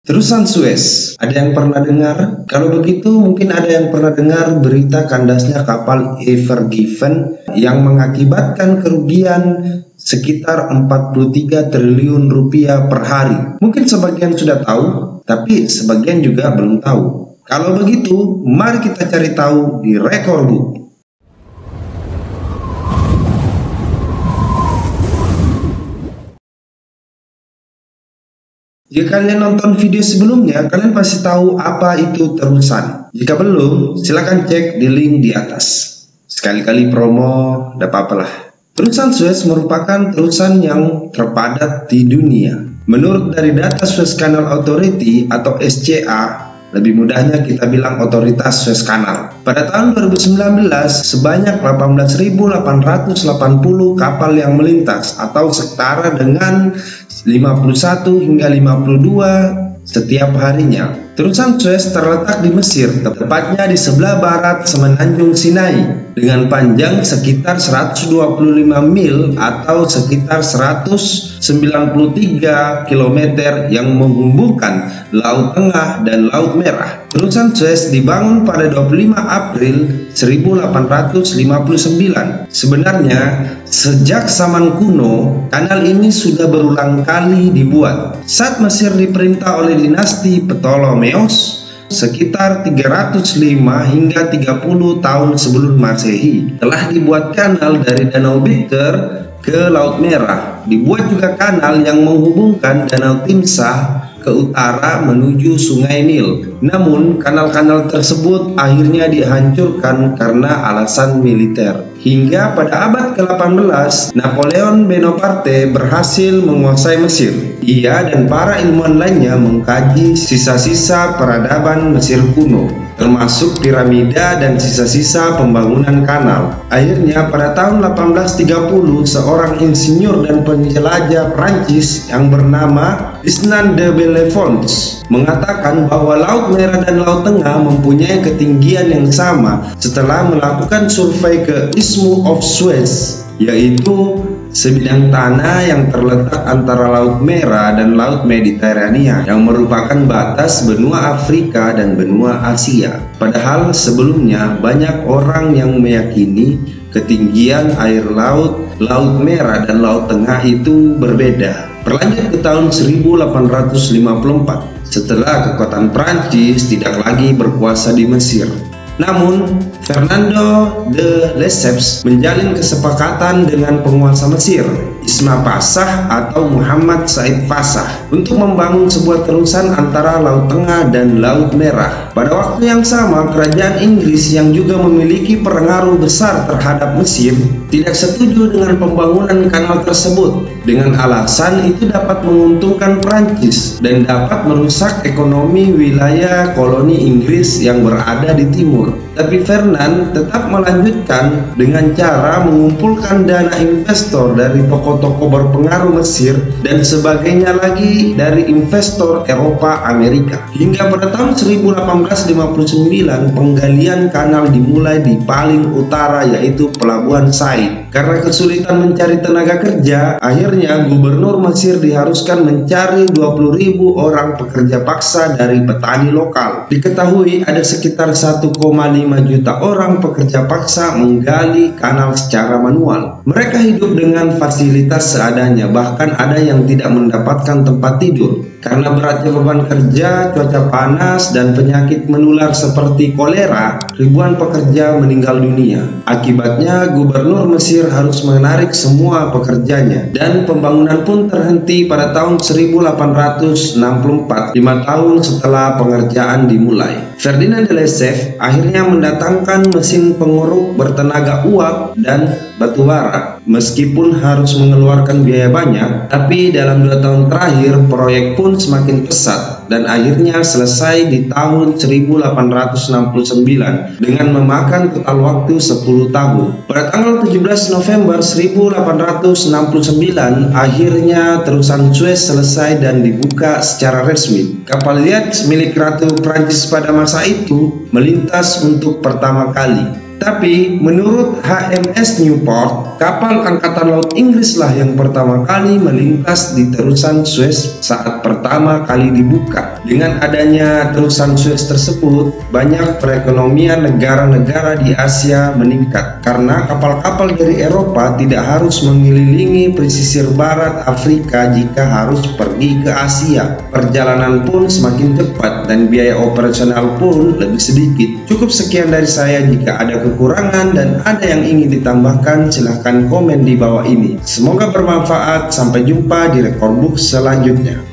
Terusan Suez, ada yang pernah dengar? Kalau begitu mungkin ada yang pernah dengar berita kandasnya kapal Ever Given yang mengakibatkan kerugian sekitar 43 triliun rupiah per hari. Mungkin sebagian sudah tahu, tapi sebagian juga belum tahu. Kalau begitu, mari kita cari tahu di Rekor Book. Jika kalian nonton video sebelumnya, kalian pasti tahu apa itu terusan. Jika belum, silakan cek di link di atas. Sekali-kali promo, tidak apa-apalah. Terusan Suez merupakan terusan yang terpadat di dunia. Menurut dari data Suez Canal Authority atau SCA, lebih mudahnya kita bilang Otoritas Suez Canal. Pada tahun 2019, sebanyak 18.880 kapal yang melintas atau setara dengan 51 hingga 52 setiap harinya. Terusan Suez terletak di Mesir, tepatnya di sebelah barat Semenanjung Sinai, dengan panjang sekitar 125 mil atau sekitar 193 km yang menghubungkan Laut Tengah dan Laut Merah. Terusan Suez dibangun pada 25 April 1859. Sebenarnya, sejak zaman kuno, kanal ini sudah berulang kali dibuat. Saat Mesir diperintah oleh dinasti Ptolemeus, sekitar 305 hingga 30 tahun sebelum Masehi, telah dibuat kanal dari Danau Bitter ke Laut Merah. Dibuat juga kanal yang menghubungkan Danau Timsah ke utara menuju Sungai Nil. Namun, kanal-kanal tersebut akhirnya dihancurkan karena alasan militer. Hingga pada abad ke-18, Napoleon Bonaparte berhasil menguasai Mesir. Ia dan para ilmuwan lainnya mengkaji sisa-sisa peradaban Mesir kuno, termasuk piramida dan sisa-sisa pembangunan kanal. Akhirnya pada tahun 1830, seorang insinyur dan penjelajah Prancis yang bernama Ferdinand de Bellefonds mengatakan bahwa Laut Merah dan Laut Tengah mempunyai ketinggian yang sama setelah melakukan survei ke Isthmus of Suez, yaitu sebidang tanah yang terletak antara Laut Merah dan Laut Mediterania yang merupakan batas benua Afrika dan benua Asia. Padahal sebelumnya banyak orang yang meyakini ketinggian air Laut Merah dan Laut Tengah itu berbeda. Berlanjut ke tahun 1854, setelah kekuatan Prancis tidak lagi berkuasa di Mesir. Namun, Fernando de Lesseps menjalin kesepakatan dengan penguasa Mesir, Isma Pasha atau Muhammad Said Pasha, untuk membangun sebuah terusan antara Laut Tengah dan Laut Merah. Pada waktu yang sama, kerajaan Inggris yang juga memiliki pengaruh besar terhadap Mesir tidak setuju dengan pembangunan kanal tersebut, dengan alasan itu dapat menguntungkan Prancis dan dapat merusak ekonomi wilayah koloni Inggris yang berada di timur. Tapi Ferdinand tetap melanjutkan dengan cara mengumpulkan dana investor dari tokoh-tokoh berpengaruh Mesir dan sebagainya lagi dari investor Eropa Amerika. Hingga pada tahun 1859 penggalian kanal dimulai di paling utara, yaitu Pelabuhan Said. Karena kesulitan mencari tenaga kerja, akhirnya gubernur Mesir diharuskan mencari 20.000 orang pekerja paksa dari petani lokal. Diketahui ada sekitar 1,5 juta orang pekerja paksa menggali kanal secara manual. Mereka hidup dengan fasilitas seadanya, bahkan ada yang tidak mendapatkan tempat tidur. Karena beratnya beban kerja, cuaca panas, dan penyakit menular seperti kolera, ribuan pekerja meninggal dunia. Akibatnya, gubernur Mesir harus menarik semua pekerjanya, dan pembangunan pun terhenti pada tahun 1864, 5 tahun setelah pengerjaan dimulai. Ferdinand de Lesseps akhirnya mendatangkan mesin penguruk bertenaga uap dan batu bara. Meskipun harus mengeluarkan biaya banyak, tapi dalam 2 tahun terakhir proyek pun semakin pesat dan akhirnya selesai di tahun 1869 dengan memakan total waktu 10 tahun. Pada tanggal 17 November 1869 akhirnya terusan Suez selesai dan dibuka secara resmi. Kapal yacht milik Ratu Prancis pada masa itu melintas untuk pertama kali. Tetapi menurut HMS Newport, kapal Angkatan Laut Inggris lah yang pertama kali melintas di terusan Suez saat pertama kali dibuka. Dengan adanya terusan Suez tersebut, banyak perekonomian negara-negara di Asia meningkat karena kapal-kapal dari Eropa tidak harus mengelilingi pesisir barat Afrika jika harus pergi ke Asia. Perjalanan pun semakin cepat dan biaya operasional pun lebih sedikit. Cukup sekian dari saya. Jika ada kekurangan dan ada yang ingin ditambahkan, silahkan komen di bawah ini. Semoga bermanfaat. Sampai jumpa di Record Book selanjutnya.